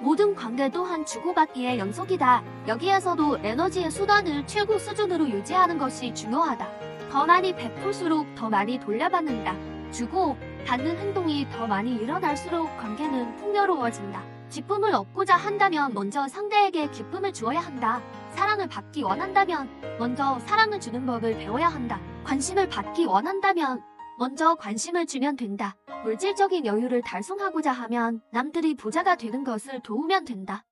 모든 관계 또한 주고받기의 연속이다. 여기에서도 에너지의 수단을 최고 수준으로 유지하는 것이 중요하다. 더 많이 베풀수록 더 많이 돌려받는다. 주고 받는 행동이 더 많이 일어날수록 관계는 풍요로워진다. 기쁨을 얻고자 한다면 먼저 상대에게 기쁨을 주어야 한다. 사랑을 받기 원한다면 먼저 사랑을 주는 법을 배워야 한다. 관심을 받기 원한다면 먼저 관심을 주면 된다. 물질적인 여유를 달성하고자 하면 남들이 부자가 되는 것을 도우면 된다.